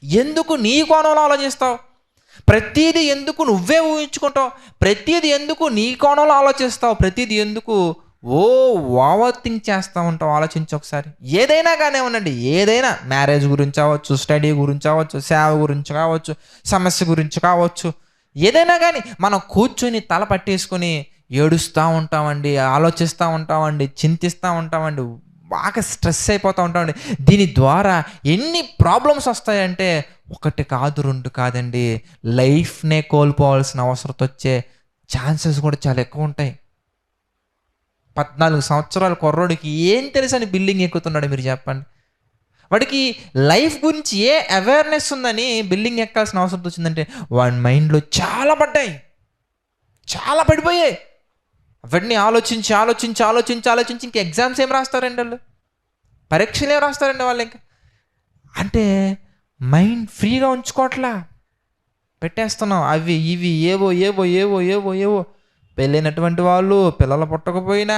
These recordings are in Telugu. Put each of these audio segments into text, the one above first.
ఎందుకు నీ కోణంలో ఆలోచిస్తావు? ప్రతిదీ ఎందుకు నువ్వే ఊహించుకుంటావు? ప్రతిదీ ఎందుకు నీ కోణంలో ఆలోచిస్తావు? ప్రతిదీ ఎందుకు ఓవర్ థింక్ చేస్తూ ఉంటావు? ఆలోచించి ఒకసారి. ఏదైనా కానివ్వండి, ఏదైనా మ్యారేజ్ గురించి అవ్వచ్చు, స్టడీ గురించి అవ్వచ్చు, సేవ గురించి కావచ్చు, సమస్య గురించి కావచ్చు, ఏదైనా కానీ మనం కూర్చొని తల పట్టేసుకొని ఏడుస్తూ ఉంటామండి, ఆలోచిస్తూ ఉంటామండి, చింతిస్తూ ఉంటామండి, బాగా స్ట్రెస్ అయిపోతూ ఉంటామండి. దీని ద్వారా ఎన్ని ప్రాబ్లమ్స్ వస్తాయంటే ఒకటి కాదు, రెండు కాదండి, లైఫ్నే కోల్పోవాల్సిన అవసరం వచ్చే ఛాన్సెస్ కూడా చాలా ఎక్కువ ఉంటాయి. 14 సంవత్సరాల కుర్రోడికి ఏం తెలుసని బిల్డింగ్ ఎక్కుతున్నాడు మీరు చెప్పండి? వాడికి లైఫ్ గురించి ఏ అవేర్నెస్ ఉందని బిల్డింగ్ ఎక్కాల్సిన అవసరం వచ్చిందంటే వాడి మైండ్లో చాలా పడ్డాయి, చాలా పడిపోయాయి. అవన్నీ ఆలోచించి ఆలోచించి ఆలోచించి ఆలోచించి ఇంక ఎగ్జామ్స్ ఏం రాస్తారండి వాళ్ళు? పరీక్షలు ఏం రాస్తారండి వాళ్ళు? ఇంకా అంటే మైండ్ ఫ్రీగా ఉంచుకోవట్లా, పెట్టేస్తున్నాం అవి ఇవి ఏవో ఏవో ఏవో ఏవో ఏవో. పెళ్ళైనటువంటి వాళ్ళు పిల్లలు పుట్టకపోయినా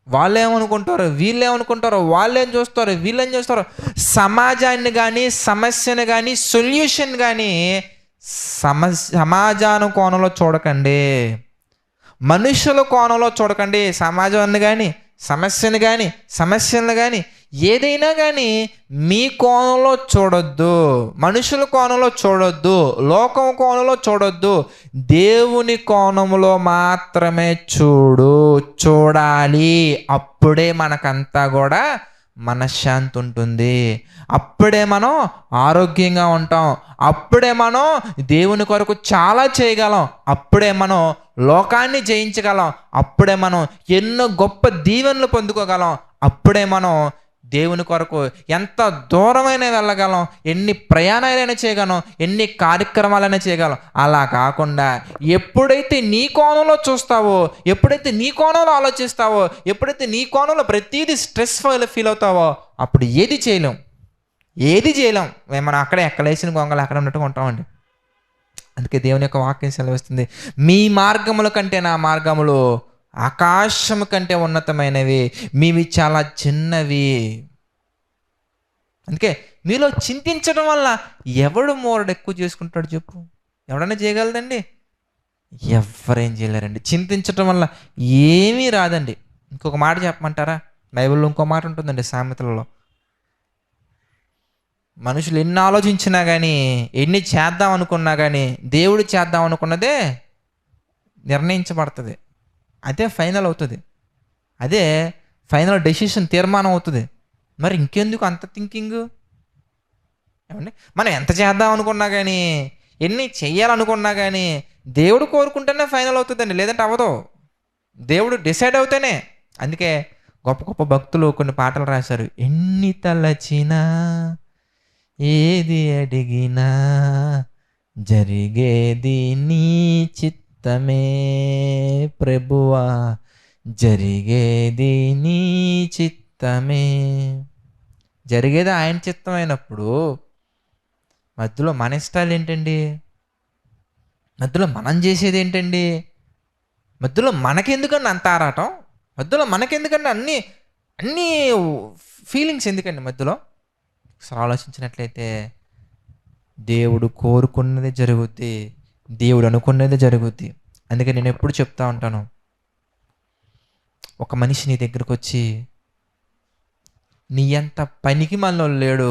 వాళ్ళేమనుకుంటారు, వీళ్ళేమనుకుంటారో, వాళ్ళేం చూస్తారు, వీళ్ళేం చూస్తారు. సమాజాన్ని కానీ సమస్యను కానీ సొల్యూషన్ కానీ సమాజాను కోణంలో చూడకండి, మనుషుల కోణంలో చూడకండి. సమాజాన్ని కానీ సమస్యలను కానీ ఏదైనా కానీ మీ కోణంలో చూడొద్దు, మనుషుల కోణంలో చూడొద్దు, లోకం కోణంలో చూడొద్దు. దేవుని కోణంలో మాత్రమే చూడాలి. అప్పుడే మనకంతా కూడా మనశ్శాంతి ఉంటుంది, అప్పుడే మనం ఆరోగ్యంగా ఉంటాం, అప్పుడే మనం దేవుని కొరకు చాలా చేయగలం, అప్పుడే మనం లోకాన్ని జయించగలం, అప్పుడే మనం ఎన్నో గొప్ప దీవెనలు పొందుకోగలం, అప్పుడే మనం దేవుని కొరకు ఎంత దూరమైనా వెళ్ళగలం, ఎన్ని ప్రయాణాలైనా చేయగలం, ఎన్ని కార్యక్రమాలైనా చేయగలం. అలా కాకుండా ఎప్పుడైతే నీ కోణంలో చూస్తావో, ఎప్పుడైతే నీ కోణంలో ఆలోచిస్తావో, ఎప్పుడైతే నీ కోణంలో ప్రతిదీ స్ట్రెస్ ఫీల్ అవుతావో అప్పుడు ఏది చేయలేం. మనం అక్కడే ఎక్కలేసిన గొంగలు అక్కడ ఉన్నట్టుగా ఉంటామండి. అందుకే దేవుని యొక్క వాక్యం సెలవిస్తుంది, మీ మార్గముల కంటే నా మార్గములు ఆకాశము కంటే ఉన్నతమైనవి, మీవి చాలా చిన్నవి. అందుకే మీలో చింతించడం వల్ల ఎవడు మోరడు ఎక్కువ చేసుకుంటాడు చెప్పు? ఎవడన్నా చేయగలదండి? ఎవరేం చేయలేరండి. చింతించడం వల్ల ఏమీ రాదండి. ఇంకొక మాట చెప్పమంటారా? బైబిల్లో ఇంకో మాట ఉంటుందండి, సామెతలలో. మనుషులు ఎన్ని ఆలోచించినా కానీ, ఎన్ని చేద్దాం అనుకున్నా కానీ దేవుడు చేద్దాం అనుకున్నదే నిర్ణయించబడుతుంది, అదే ఫైనల్ అవుతుంది, అదే ఫైనల్ డెసిషన్, తీర్మానం అవుతుంది. మరి ఇంకెందుకు అంత థింకింగ్? ఏమండి, మనం ఎంత చేద్దాం అనుకున్నా కానీ, ఎన్ని చెయ్యాలనుకున్నా కానీ దేవుడు కోరుకుంటేనే ఫైనల్ అవుతుందండి, లేదంటే అవ్వదు. దేవుడు డిసైడ్ అవుతేనే. అందుకే గొప్ప గొప్ప భక్తులు కొన్ని పాటలు రాశారు. ఎన్ని తలచినా ఏది అడిగినా జరిగేది నీ చిత్తమే ప్రభువా, జరిగేది నీ చిత్తమే. జరిగేది ఆయన చిత్తమైనప్పుడు మధ్యలో మన ఇష్టాలు ఏంటండి? మధ్యలో మనం చేసేది ఏంటండి? మధ్యలో మనకెందుకండి అంత ఆరాటం? మధ్యలో మనకెందుకండి అన్నీ ఫీలింగ్స్ ఎందుకండి మధ్యలో? ఒకసారి ఆలోచించినట్లయితే దేవుడు కోరుకున్నది జరుగుద్ది, దేవుడు అనుకున్నది జరుగుద్ది. అందుకే నేను ఎప్పుడు చెప్తా ఉంటాను, ఒక మనిషి నీ దగ్గరకు వచ్చి నీ అంత పనికి మనలో లేడు,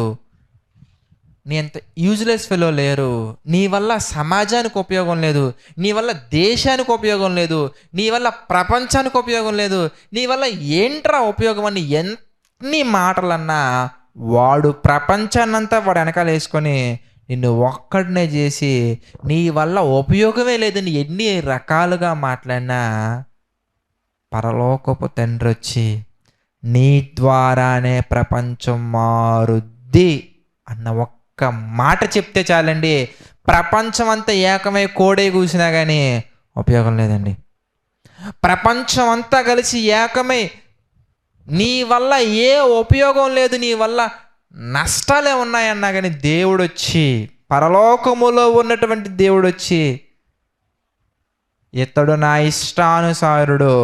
నీ అంత యూజ్లెస్ ఫెలో లేరు, నీ వల్ల సమాజానికి ఉపయోగం లేదు, నీ వల్ల దేశానికి ఉపయోగం లేదు, నీ వల్ల ప్రపంచానికి ఉపయోగం లేదు, నీ వల్ల ఏంట్రా ఉపయోగం అని ఎన్ని మాటలన్నా వాడు ప్రపంచాన్నంతా వాడు వెనకాల వేసుకొని నిన్ను ఒక్కడినే చేసి నీ వల్ల ఉపయోగమే లేదని ఎన్ని రకాలుగా మాట్లాడినా పరలోకపు తండ్రి వచ్చి నీ ద్వారానే ప్రపంచం మారుద్ది అన్న ఒక్క మాట చెప్తే చాలండి, ప్రపంచం అంతా ఏకమై కోడే కూసినా కానీ ఉపయోగం లేదండి. ప్రపంచం అంతా కలిసి ఏకమై నీ వల్ల ఏ ఉపయోగం లేదు, నీ వల్ల నష్టాలే ఉన్నాయన్నా కానీ దేవుడు వచ్చి, పరలోకములో ఉన్నటువంటి దేవుడు వచ్చి, ఇతడు నా ఇష్టానుసారుడు,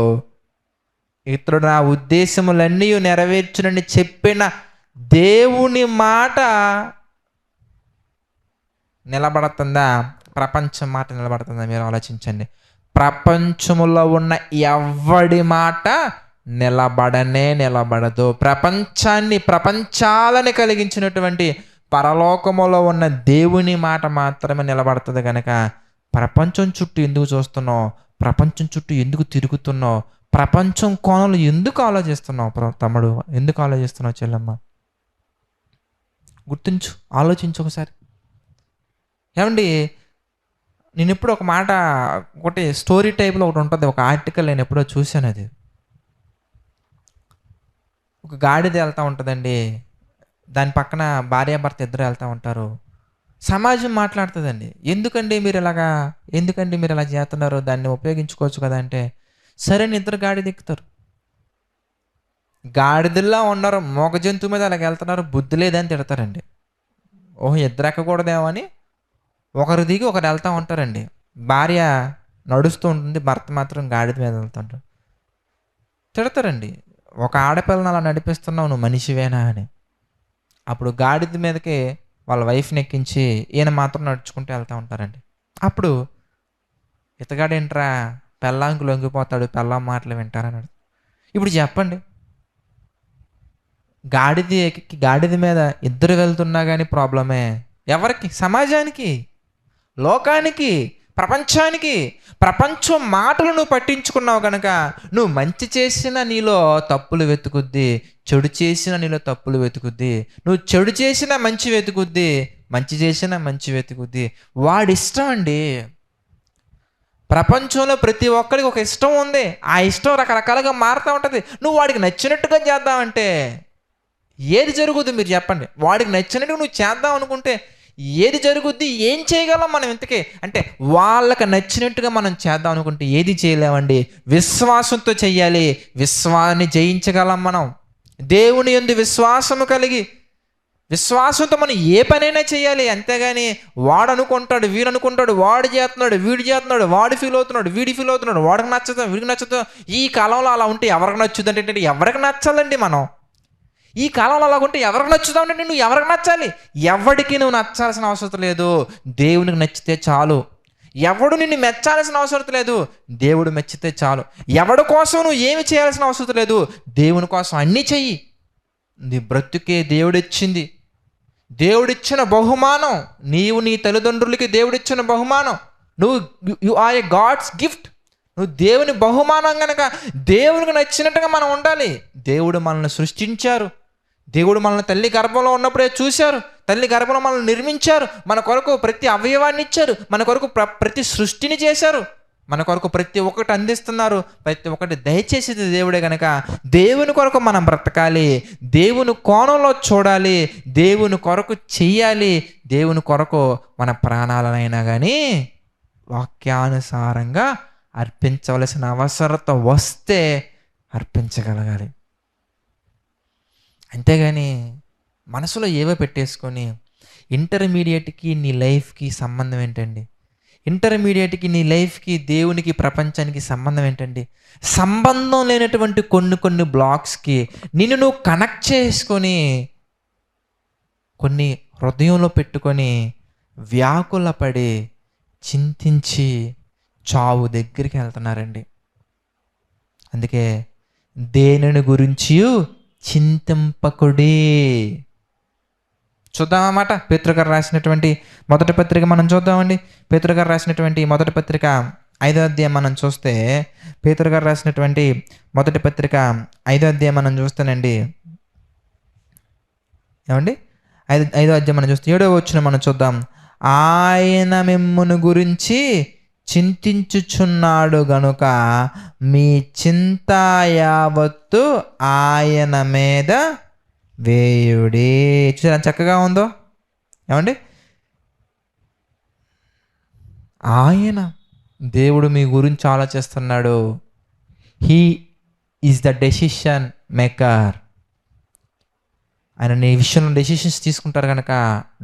ఇతడు నా ఉద్దేశములన్నీ నెరవేర్చునని చెప్పిన దేవుని మాట నిలబడుతుందా, ప్రపంచం మాట నిలబడుతుందా? మీరు ఆలోచించండి. ప్రపంచములో ఉన్న ఎవడి మాట నిలబడదు. ప్రపంచాలని కలిగించినటువంటి పరలోకములో ఉన్న దేవుని మాట మాత్రమే నిలబడుతుంది. కనుక ప్రపంచం చుట్టూ ఎందుకు చూస్తున్నావు? ప్రపంచం చుట్టూ ఎందుకు తిరుగుతున్నావు? ప్రపంచం కోణంలో ఎందుకు ఆలోచిస్తున్నావు తమ్ముడు? ఎందుకు ఆలోచిస్తున్నావు చెల్లెమ్మ? గుర్తించు, ఆలోచించు ఒకసారి. ఏమండి, నేను ఎప్పుడు ఒక మాట, ఒకటి స్టోరీ టైప్లో ఒకటి ఉంటుంది, ఒక ఆర్టికల్ నేను ఎప్పుడో చూశాను. అది ఒక గాడిద వెళ్తూ ఉంటుందండి, దాని పక్కన భార్యాభర్త ఇద్దరు వెళ్తూ ఉంటారు. సమాజం మాట్లాడుతుందండి, ఎందుకండి మీరు ఇలా చేస్తున్నారు, దాన్ని ఉపయోగించుకోవచ్చు కదా అంటే, సరే ఇద్దరు గాడిద ఎక్కుతారు. గాడిదల్లా ఉన్నారు, మోగ జంతువు మీద అలాగ వెళ్తున్నారు, బుద్ధి లేదని తిడతారండి. ఓహో, ఇద్దరు ఎక్కకూడదేమో అని ఒకరు దిగి ఒకరు వెళ్తూ ఉంటారండి. భార్య నడుస్తూ ఉంటుంది, భర్త మాత్రం గాడిద మీద వెళ్తుంటాడు. తిడతారండి, ఒక ఆడపిల్లని అలా నడిపిస్తున్నావు, నువ్వు మనిషివేనా అని. అప్పుడు గాడిద మీదకి వాళ్ళ వైఫ్ని ఎక్కించి ఈయన మాత్రం నడుచుకుంటూ వెళ్తూ ఉంటారండి. అప్పుడు ఇతగాడేంట్రా పెళ్ళాంకి లొంగిపోతాడు, పెళ్ళాం మాటలు వింటారని. ఇప్పుడు చెప్పండి, గాడిద మీద ఇద్దరు వెళ్తున్నా కానీ ప్రాబ్లమే. ఎవరికి? సమాజానికి, లోకానికి, ప్రపంచానికి. ప్రపంచం మాటలు నువ్వు పట్టించుకున్నావు కనుక నువ్వు మంచి చేసినా నీలో తప్పులు వెతుకుద్ది, చెడు చేసినా నీలో తప్పులు వెతుకుద్ది. నువ్వు చెడు చేసినా మంచి వెతుకుద్ది, మంచి చేసినా మంచి వెతుకుద్ది. వాడిష్టం అండి. ప్రపంచంలో ప్రతి ఒక్కరికి ఒక ఇష్టం ఉంది, ఆ ఇష్టం రకరకాలుగా మారుతూ ఉంటుంది. నువ్వు వాడికి నచ్చినట్టుగా చేద్దామంటే ఏది జరుగుద్ది మీరు చెప్పండి? వాడికి నచ్చినట్టుగా నువ్వు చేద్దాం అనుకుంటే ఏది జరుగుద్ది? ఏం చేయగలం మనం ఇంతకీ? అంటే వాళ్ళకి నచ్చినట్టుగా మనం చేద్దాం అనుకుంటే ఏది చేయలేమండి. విశ్వాసంతో చెయ్యాలి, విశ్వాసాన్ని జయించగలం మనం. దేవుని యందు విశ్వాసము కలిగి విశ్వాసంతో మనం ఏ పనైనా చేయాలి. అంతేగాని వాడు అనుకుంటాడు, వీడు అనుకుంటాడు, వాడు చేస్తున్నాడు, వీడు చేస్తున్నాడు, వాడు ఫీల్ అవుతున్నాడు, వీడి ఫీల్ అవుతున్నాడు, వాడికి నచ్చుతాం, వీడికి నచ్చుతాం. ఈ కాలంలో అలా ఉంటే ఎవరికి నచ్చుద్ది అంటే ఎవరికి నచ్చాలండి మనం? ఈ కాలంలో అలా ఉంటే ఎవరికి నచ్చుతావు అంటే నువ్వు ఎవరికి నచ్చాలి? ఎవడికి నువ్వు నచ్చాల్సిన అవసరం లేదు, దేవునికి నచ్చితే చాలు. ఎవడు నిన్ను మెచ్చాల్సిన అవసరం లేదు, దేవుడు మెచ్చితే చాలు. ఎవడి కోసం నువ్వు ఏమి చేయాల్సిన అవసరం లేదు, దేవుని కోసం అన్నీ చెయ్యి. నీ బ్రతుకే దేవుడిచ్చింది, దేవుడిచ్చిన బహుమానం. నీవు నీ తల్లిదండ్రులకి దేవుడిచ్చిన బహుమానం. You are a god's gift. నువ్వు దేవుని బహుమానం కనుక దేవునికి నచ్చినట్టుగా మనం ఉండాలి. దేవుడు మనల్ని సృష్టించారు, దేవుడు మనల్ని తల్లి గర్భంలో ఉన్నప్పుడే చూశారు, తల్లి గర్భంలో మనల్ని నిర్మించారు, మన కొరకు ప్రతి అవయవాన్ని ఇచ్చారు, మన కొరకు ప్రతి సృష్టిని చేశారు, మన కొరకు ప్రతి ఒక్కటి అందిస్తున్నారు, ప్రతి ఒక్కటి దయచేసేది దేవుడే. కనుక దేవుని కొరకు మనం బ్రతకాలి, దేవుని కోణంలో చూడాలి, దేవుని కొరకు చెయ్యాలి. దేవుని కొరకు మన ప్రాణాలనైనా కానీ వాక్యానుసారంగా అర్పించవలసిన అవసరత వస్తే అర్పించగలగాలి. అంతేగాని మనసులో ఏవో పెట్టేసుకొని ఇంటర్మీడియట్కి నీ లైఫ్కి సంబంధం ఏంటండి? ఇంటర్మీడియట్కి నీ లైఫ్కి, దేవునికి, ప్రపంచానికి సంబంధం ఏంటండి? సంబంధం లేనటువంటి కొన్ని బ్లాక్స్కి నిన్ను నువ్వు కనెక్ట్ చేసుకొని కొన్ని హృదయంలో పెట్టుకొని వ్యాకులపడి చింతించి చావు దగ్గరికి వెళ్తున్నారండి. అందుకే దేనిని గురించి చింతింపకుడి. చూద్దామన్నమాట. పేతురు గారు రాసినటువంటి మొదటి పత్రిక మనం చూద్దామండి. పేతురు గారు రాసినటువంటి మొదటి పత్రిక 5వ అధ్యాయం మనం చూస్తే, పేతురు గారు రాసినటువంటి మొదటి పత్రిక 5వ అధ్యాయం మనం చూస్తానండి. ఏమండి, 5వ అధ్యాయం మనం చూస్తే 7వ వచనం మనం చూద్దాం. ఆయన మిమ్మును గురించి చింతించుచున్నాడు గనుక మీ చింత యావత్తు ఆయన మీద వేయుడి. చూసారా చక్కగా ఉందో? ఏమండి, ఆయన దేవుడు మీ గురించి ఆలోచిస్తున్నాడు. He is the decision maker. ఆయన నీ విషయంలో డెసిషన్స్ తీసుకుంటారు కనుక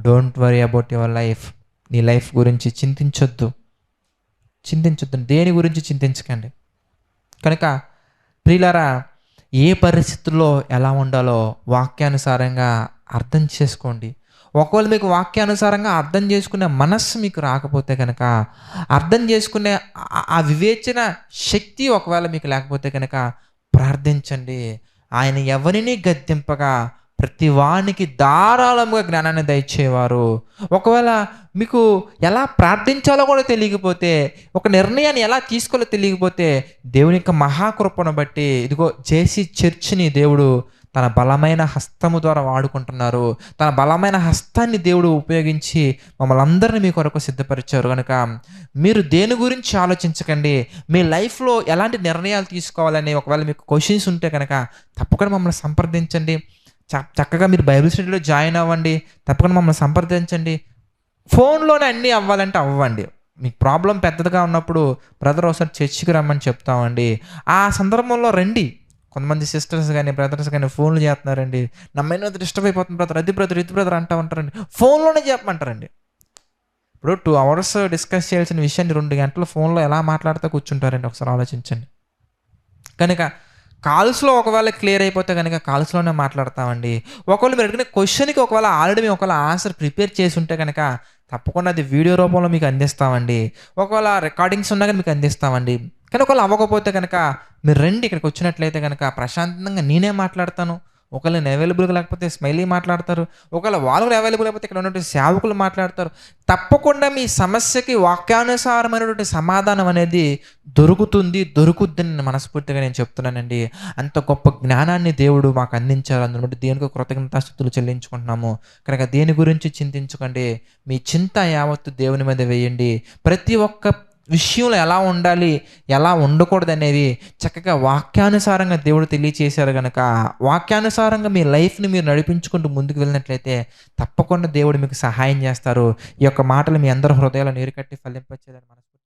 don't worry about your life. నీ లైఫ్ గురించి చింతించొద్దు. దేని గురించి చింతించకండి. కనుక ప్రియులారా, ఏ పరిస్థితుల్లో ఎలా ఉండాలో వాక్యానుసారంగా అర్థం చేసుకోండి. ఒకవేళ మీకు వాక్యానుసారంగా అర్థం చేసుకునే మనస్సు మీకు రాకపోతే కనుక, అర్థం చేసుకునే ఆ వివేచన శక్తి ఒకవేళ మీకు లేకపోతే కనుక ప్రార్థించండి. ఆయన ఎవరిని గద్దింపగా ప్రతి వానికి ధారాళంగా జ్ఞానాన్ని దయచేవారు. ఒకవేళ మీకు ఎలా ప్రార్థించాలో కూడా తెలియకపోతే, ఒక నిర్ణయాన్ని ఎలా తీసుకోవాలో తెలియకపోతే, దేవుని యొక్క మహాకృపను బట్టి ఇదిగో జేసీ చర్చ్‌ని దేవుడు తన బలమైన హస్తము ద్వారా వాడుకుంటున్నారు. తన బలమైన హస్తాన్ని దేవుడు ఉపయోగించి మమ్మల్ని అందరిని మీ కొరకు సిద్ధపరిచారు గనుక మీరు దేని గురించి ఆలోచించకండి. మీ లైఫ్‌లో ఎలాంటి నిర్ణయాలు తీసుకోవాలని ఒకవేళ మీకు క్వెషన్స్ ఉంటే కనుక తప్పకుండా మమ్మల్ని సంప్రదించండి. చక్కగా మీరు బైబిల్ స్టడీలో జాయిన్ అవ్వండి. తప్పకుండా మమ్మల్ని సంప్రదించండి. ఫోన్‌లోనే అన్నీ అవ్వాలంటే అవ్వండి. మీకు ప్రాబ్లమ్ పెద్దదిగా ఉన్నప్పుడు బ్రదర్ ఒకసారి చర్చికి రమ్మని చెప్తామండి. ఆ సందర్భంలో రండి. కొంతమంది సిస్టర్స్ గాని, బ్రదర్స్ గాని ఫోన్‌లు చేస్తున్నారండి. నా మైండ్ డిస్టర్బ్ అయిపోతుంది బ్రదర్. అది బ్రదర్, ఇది బ్రదర్ అంటా ఉంటారండి. ఫోన్‌లోనే చెప్పమంటారండి. ఇప్పుడు 2 అవర్స్ డిస్కస్ చేయాల్సిన విషయాన్ని 2 గంటలు ఫోన్‌లో ఎలా మాట్లాడుతూ కూర్చుంటారండి ఒకసారి ఆలోచించండి. కనుక కాల్స్‌లో ఒకవేళ క్లియర్ అయిపోతే గనుక కాల్స్‌లోనే మాట్లాడతామండి. ఒకవేళ మీరు అడిగిన క్వెషన్‌కి ఒకవేళ ఆల్రెడీ మేము ఒకవేళ ఆన్సర్ ప్రిపేర్ చేసుంటే గనక తప్పకుండా అది వీడియో రూపంలో మీకు అందిస్తామండి. ఒకవేళ రికార్డింగ్స్ ఉన్నా గాని మీకు అందిస్తామండి. కానీ ఒకవేళ అవ్వకపోతే గనక మీరు రండి, ఇక్కడికి వచ్చినట్లయితే గనక ప్రశాంతంగా నేనే మాట్లాడతాను. ఒకవేళ నేను అవైలబుల్‌గా లేకపోతే స్మైలీ మాట్లాడతారు. ఒకవేళ వాళ్ళు కూడా అవైలబుల్ లేకపోతే ఇక్కడ ఉన్నటువంటి సేవకులు మాట్లాడతారు. తప్పకుండా మీ సమస్యకి వాక్యానుసారమైనటువంటి సమాధానం అనేది దొరుకుద్దని నేను మనస్ఫూర్తిగా నేను చెప్తున్నానండి. అంత గొప్ప జ్ఞానాన్ని దేవుడు మాకు అందించారు. అందును బట్టి దేవునికి కృతజ్ఞతాస్తుతులు చెల్లించుకుంటున్నాము. కనుక దేని గురించి చింతించకండి. మీ చింత యావత్తు దేవుని మీద వేయండి. ప్రతి ఒక్క విషయంలో ఎలా ఉండాలి, ఎలా ఉండకూడదనేవి చక్కగా వాక్యానుసారంగా దేవుడు తెలియచేశారు గనక, వాక్యానుసారంగా మీ లైఫ్‌ని మీరు నడిపించుకుంటూ ముందుకు వెళ్ళినట్లయితే తప్పకుండా దేవుడు మీకు సహాయం చేస్తారు. ఈ యొక్క మాటలు మీ అందరి హృదయాల్లో నీరు కట్టి ఫలింపచేయాలని మనస్ఫూర్తిగా